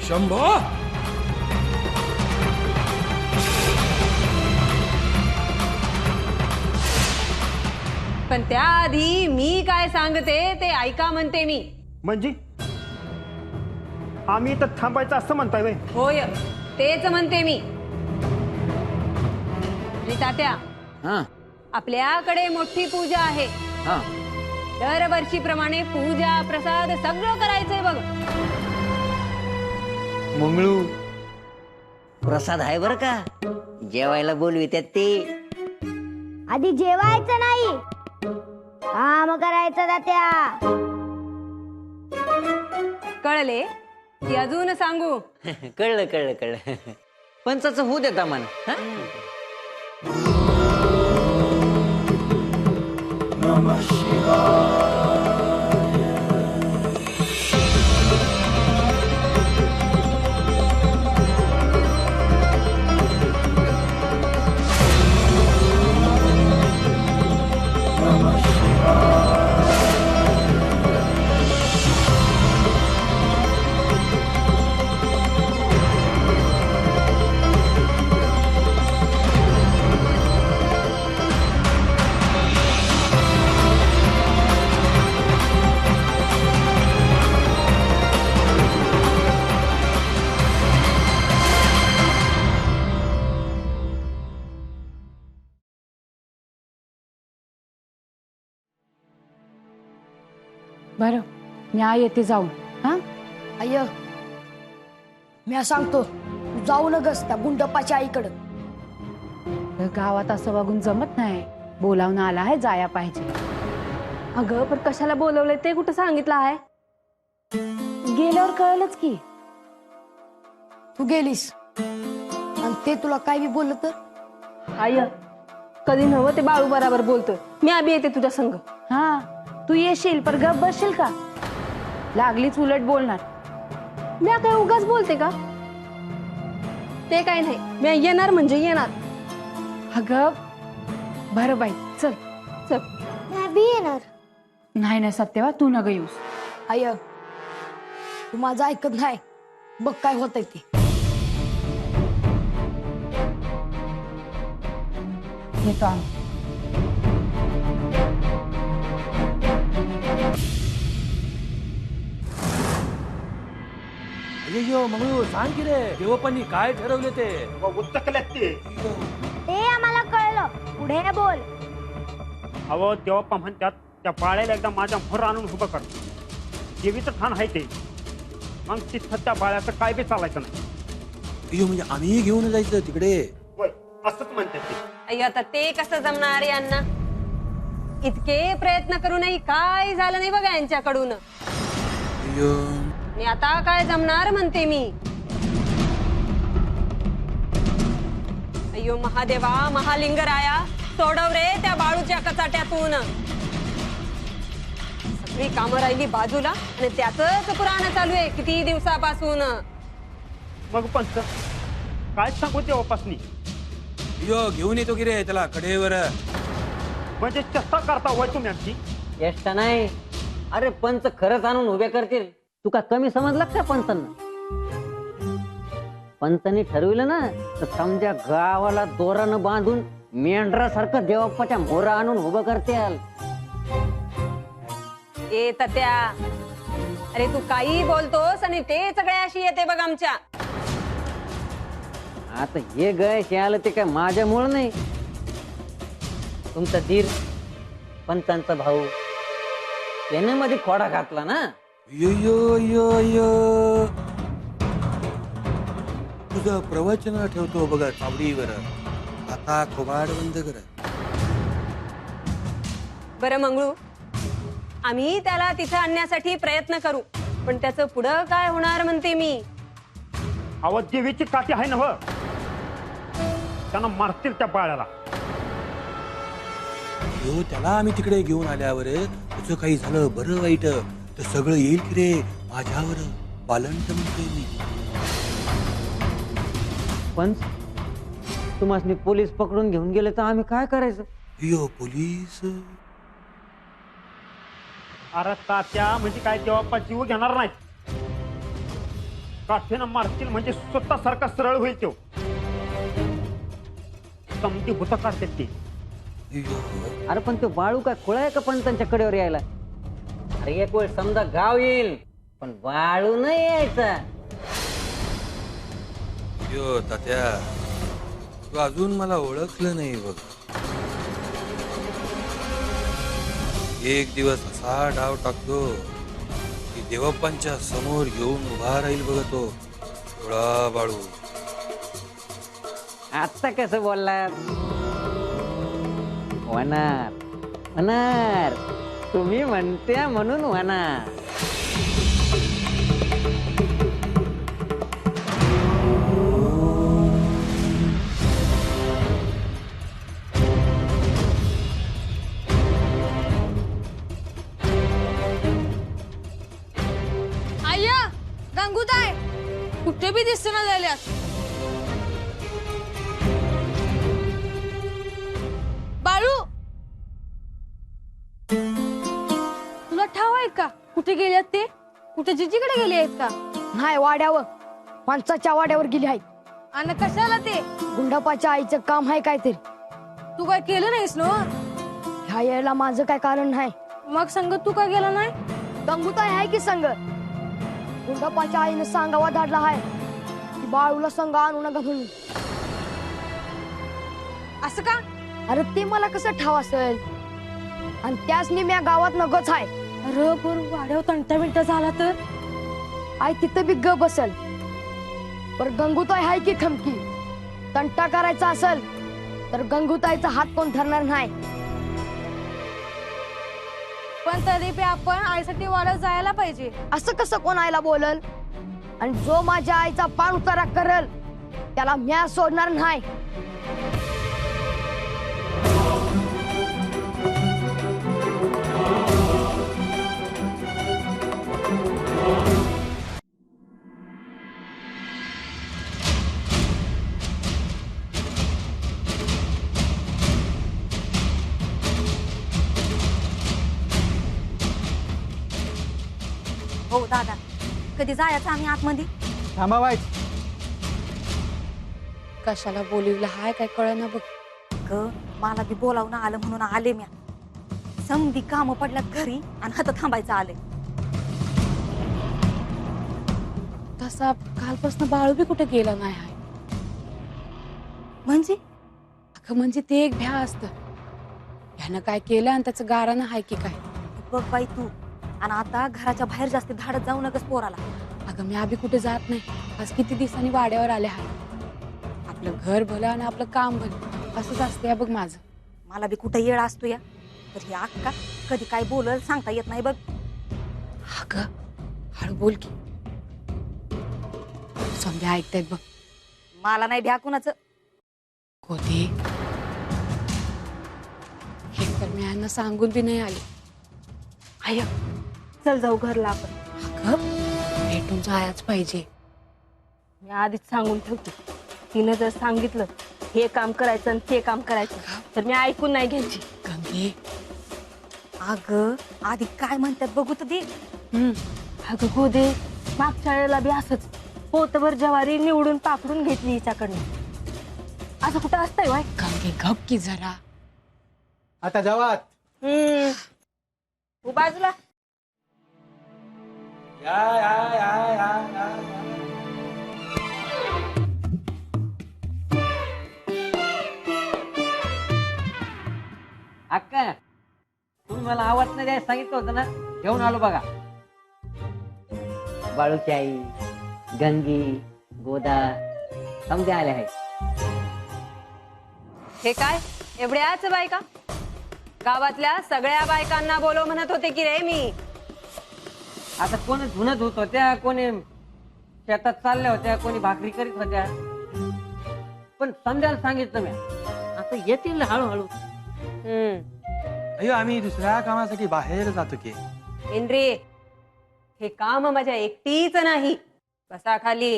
शंभो, पण त्याआधी मी काय सांगते ते ऐका म्हणते मी. म्हणजे आम्ही इथं थांबायचं असं म्हणताय व्हय? होय, तेच म्हणते मी. आणि तात्या, हा आपल्याकडे मोठी पूजा आहे. हा दरवर्षीप्रमाणे पूजा प्रसाद सगळं करायचंय बघ. मंगळू प्रसाद आहे बरं का, जेवायला बोलवित्यात ते. आधी जेवायचं नाही, काम करायचं तात्या. कळले की अजून सांगू? कळलं कळलं कळलं. पंचाचं होऊ देता मन. बरं, मी येते जाऊन. हा अय्य मी सांगतो, तू जाऊ नगस त्या गुंडप्पाच्या आईकडं. गावात असं वागून जमत नाही. बोलावून आला आहे, जाया पाहिजे. अगं पण कशाला बोलवलंय ते कुठं सांगितलं आहे. गेल्यावर कळलंच की. तू गेलीस आणि ते तुला काय बी बोललं तर. आय कधी नव्ह ते बाळू बराबर बोलतोय. मी आबी येते तुझ्या संग. हा तू येशील पर गप बसशील का. लागलीच उलट बोलणार. मी काय उगाच बोलते का. ते काय नाही, मी येणार म्हणजे येणार. अगं बरं बाई, चल चल. मी बी येणार. नाही ना सत्यवा, तू नग येऊस. अय्य तू माझं ऐकत नाही, बघ काय होतंय ते. येतो आम्ही. अय्यो मंगळू, सांग की रे, देवप्पांनी काय ठरवले ते. उचकल्यात ते. ते आम्हाला कळलं, पुढे बोल. अहो देवाप्पा म्हणतात त्या बाळ्याला एकदा माझ्या मोहर आणून उभं कर. देवीचं ठाण आहे ते. मग तिथं त्या बाळ्याचं काय बी चालायचं नाही. अय्यो म्हणजे आम्ही घेऊन जायचं तिकडे. होय, असंच म्हणतात ते. अय्यो आता ते कसं जमणार यांना. इतके प्रयत्न करूनही काय झालं नाही बघा यांच्याकडून. अय्यो आणि आता काय जमणार म्हणते मी. अय्यो महादेवा, महालिंगराया, सोडव रे त्या बाळूच्या कचाट्यातून. सगळी कामं राहिली बाजूला आणि त्याच पुराण चालू आहे किती दिवसापासून. मग पंच काय सांगू देवापासनी. अय्यो घेऊन येतो की रे त्याला कडेवर. म्हणजे चेष्टा करता होय तुम्ही आमची. चेष्टा नाही. अरे पंच खरंच आणून उभे करतील. तू का कमी समजला का पंचांना. पंचांनी ठरविलं ना तर समजा गावाला दोरानं बांधून मेंढरासारखं देवाप्पाच्या मोरा आणून उभं करतील. ए तत्या, अरे तू काही बोलतोस आणि ते सगळ्याशी येते बघ आमच्या. आता हे गय आलं ते काय माझ्यामुळं नाही. तुमचा धीर पंचांचा भाऊ त्याने मध्ये खोडा घातला ना. तुझं प्रवचन ठेवतो बघा चावडीवर. आता खोबाड बंद कर. बरं मंगळू, आम्ही त्याला तिथे आणण्यासाठी प्रयत्न करू, पण त्याचं पुढं काय होणार म्हणते मी. अहो देवीची काठी आहे ना हो, त्यांना मारतील त्या बाळाला. यो त्याला आम्ही तिकडे घेऊन आल्यावर तुझं काही झालं बरं वाईट तर सगळं येईल की रे माझ्यावर. बालंट म्हणतोय मी. पण तुम्हाला पोलीस पकडून घेऊन गेले तर आम्ही काय करायचं. यो पोलीस. अरे तात्या म्हणजे काय देवाप्पा जीव घेणार नाहीत. काठीनं मारतील म्हणजे स्वतःसारखा सरळ होईल तो. समजी भूत काढतात ते. अरे पण तो बाळू काय खोळा आहे का पंचांच्या कडेवर यायला. अरे एक वेळ समजा गाव येईल पण बाळू नाही यायचा. यो तात्या, तू अजून मला ओळखलं नाही बघ. एक दिवस असा डाव टाकतो की देवप्पांच्या समोर येऊन उभा राहील बघ तो थोडा बाळू. आता कसं बोलला. होणार होणार, तुम्ही म्हणत्या म्हणून होणार. आय्या गंगूताई कुठे बी दिसना झाल्यात. बाळू तुला ठाव आहे का कुठे गेल्यात ते. कुठे जिजीकडे गेले आहेत का. नाही, वाड्यावर, माणसाच्या वाड्यावर गेली आहे. आणि कशाला ते. गुंडापाच्या आईचं काम आहे काहीतरी. तू काय केलं नाहीस ना. ह्या यायला माझं काय कारण नाही. मग संग तू का गेला नाही. गंगूताई आहे की संग. गुंडापाच्या आईनं सांगावा धाडला आहे की बाळूला संग आणू नका म्हणून. असं का. अरे ते मला कसं ठाव असेल. आणि त्याच निम्या गावात नगच आहे. अरे पण वाड्यावर तंटा बिंटा झाला तर. आई तिथं बी ग बसल. पर गंगूताई आहे की खमकी. तंटा करायचा असेल तर गंगूताईचा हात कोण धरणार नाही. पण तरी बी आपण आईसाठी वाड्यावर जायला पाहिजे. असं कसं कोण आईला बोलल. आणि जो माझ्या आईचा पाण उतारा करल त्याला म्या सोडणार नाही. हो दादा, कधी जायचं आम्ही आतमध्ये. थांबावायच. कशाला बोलिवलं हाय काय कळना बघ. ग मला बी बोलावून आलं म्हणून आले म्या. समधी काम पडल्यात घरी आणि आता थांबायचं आले. तसा कालपासून बाळू बी कुठे गेला नाही हाय. म्हणजे अगं म्हणजे ते एक भ्या असतं. ह्यानं काय केलं आणि त्याचं गारानं हाय की काय. बघ बाई तू. आणि आता घराच्या बाहेर जास्त धाडत जाऊ नकस पोराला. अगं मी आभी कुठे जात नाही. आज किती दिवसांनी वाड्यावर आले हाय. आपलं घर भलं आणि आपलं काम भलं असंच असते बघ माझं. मला बी कुठं येळ असतो या. तर ही अक्का कधी काय बोलल सांगता येत नाही बघ. अगं हळू बोल की. समजा ऐकतायत बघ. मला नाही भ्या कुणाचं. कोते हे तर मी यांना सांगून बी नाही आले. आय चल जाऊ घरला आपण. अगं भेटून जायच पाहिजे. मी आधीच सांगून ठेवते. तिनं जर सांगितलं हे काम करायचं आणि ते काम करायचं तर मी ऐकून नाही घ्यायची. गंगे अगं आधी काय म्हणतात बघू तर दे. अगं गोदे मागच्या वेळेला बी असंच पोतभर ज्वारी निवडून पाकडून घेतली हिच्याकडनं. असं कुठं असतंय वाय? गंगे गप की जरा. आता जावात तू बाजूला. या या या या या अक्का तुम्ही मला आवाज नाही द्यायला सांगितलं होतं ना, घेऊन आलो बघा. बाळूची आई, गंगी, गोदा समजे आले आहेत. हे काय एवढ्याच बायका? गावातल्या सगळ्या बायकांना बोलव म्हणत होते की रे मी. आता कोणी धुणत होत होत्या, कोणी शेतात चालल्या होत्या, कोणी भाकरी करीत होत्या, पण समजायला सांगितलं मी. आता येतील हळूहळू. अयो आम्ही दुसऱ्या कामासाठी बाहेर जातो की. हेनरी, हे काम माझ्या एकटीच नाही. बसा खाली.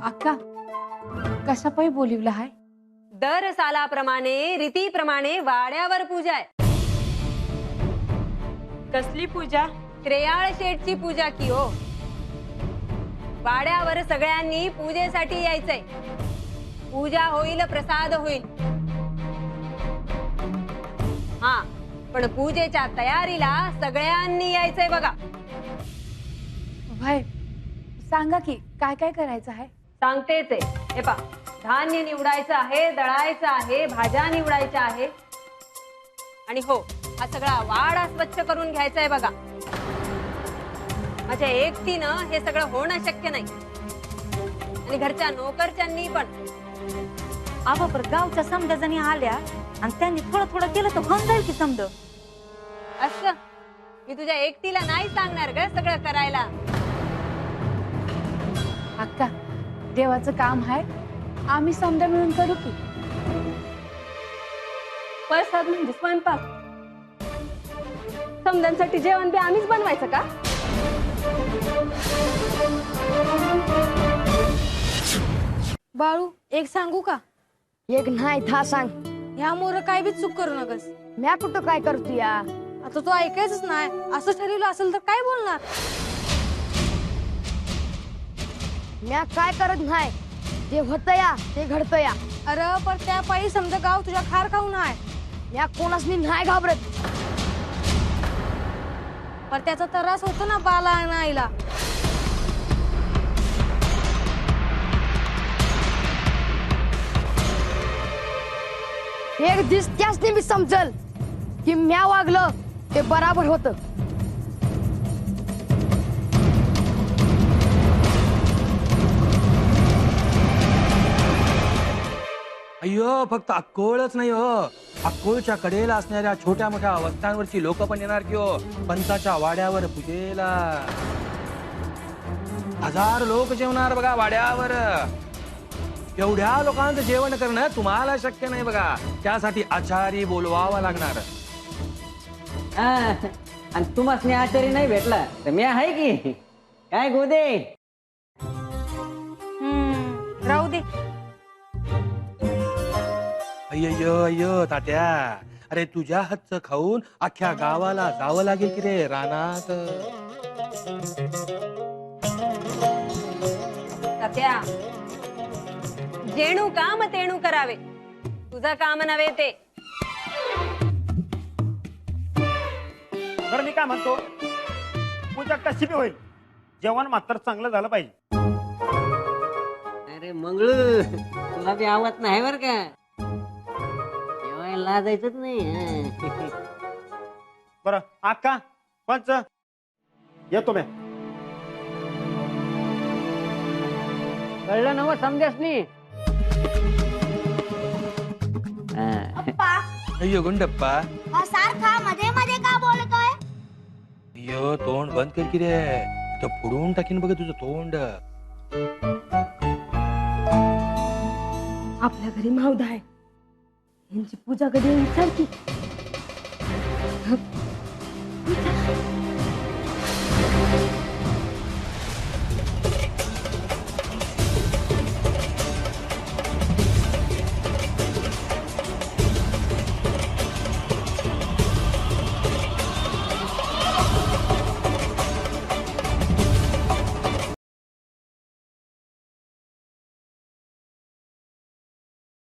अक्का कशा पायी बोलिवलं हाय? दर सालाप्रमाणे रीतीप्रमाणे वाड्यावर पूजा आहे. कसली पूजा? क्रेयाळ शेठची पूजा की हो. वाड्यावर सगळ्यांनी पूजेसाठी यायचंय. पूजा होईल, प्रसाद होईल. हा, पण पूजेच्या तयारीला सगळ्यांनी यायचंय बघा. भाई सांगा की काय काय करायचं आहे? सांगतेच आहे. हे पा, धान्य निवडायचं आहे, दळायचं आहे, भाज्या निवडायच्या आहे. आणि हो, हा सगळा वाडा स्वच्छ करून घ्यायचा आहे बघा. माझ्या एकटीनं हे सगळं होणं शक्य नाही. आणि घरच्या नोकरच्यांनी पण. आबापर गावच्या समजा जणी आल्या आणि त्यांनी थोडं थोडं केलं तर होऊन जाईल की समज. असं मी तुझ्या एकटीला नाही सांगणार ग सगळं करायला. अक्का देवाचं काम आहे, आम्ही समजा मिळून करू की. प्रसाद म्हणजे स्वयंपाक. समजांसाठी जेवण बी आम्हीच बनवायचं का? बाळू एक सांगू का? एक नाही था सांग. ह्या मोर काय बी चूक करू नकस. म्या कुठं काय करतो या? आता तो ऐकायचंच नाही. असं ठरवलं असेल तर काय बोलणार? म्या काय करत नाही. जे होतं या ते घडतं या. अरे पण त्या पायी समजा गाव तुझ्या खार खाऊन आहे. म्या कोणासनी नाही घाबरत. पण त्याचा त्रास होतो ना बाला आणि आईला. एक दिस त्यासनी मी समजल की म्या वागलं ते बराबर होतं. अय्यो फक्त अक्कोळच नाही हो, अक्कोळच्या कडेला असणाऱ्या छोट्या मोठ्या वस्त्यांवरची लोक पण येणार की हो पंचाच्या वाड्यावर पूजेला. 1000 लोक जेवणार बघा वाड्यावर. एवढ्या लोकांचं जेवण करणं तुम्हाला शक्य नाही बघा. त्यासाठी आचारी बोलवावा लागणार. आणि तुम्हाला आचारी नाही भेटला तर मी आहे की काय गोदे. राहू दे. अय्यो अय्यो तात्या, अरे तुझ्या हातचं खाऊन अख्ख्या गावाला जावं लागेल की रे रानात. तात्या, जेणू काम तेणू करावे. तुझं काम नव्हे ते. बरं मी काय म्हणतो, पूजा कशी बी होईल, जेवण मात्र चांगलं झालं पाहिजे. अरे मंगळू तुला बी आवत नाही बर का. जेवायला लाजायचंच नाही. बरं अक्का पंच येतो मी. कळलं ना समजास नी. अय्यो गुंडप्पा, सारखा मध्ये मध्ये का बोलतोय? अय्यो तोंड बंद कर की रे, तो फोडून टाकीन बघ तुझं तोंड. आपल्या घरी मावदा आहे. यांची पूजा कधी विचार की. उठा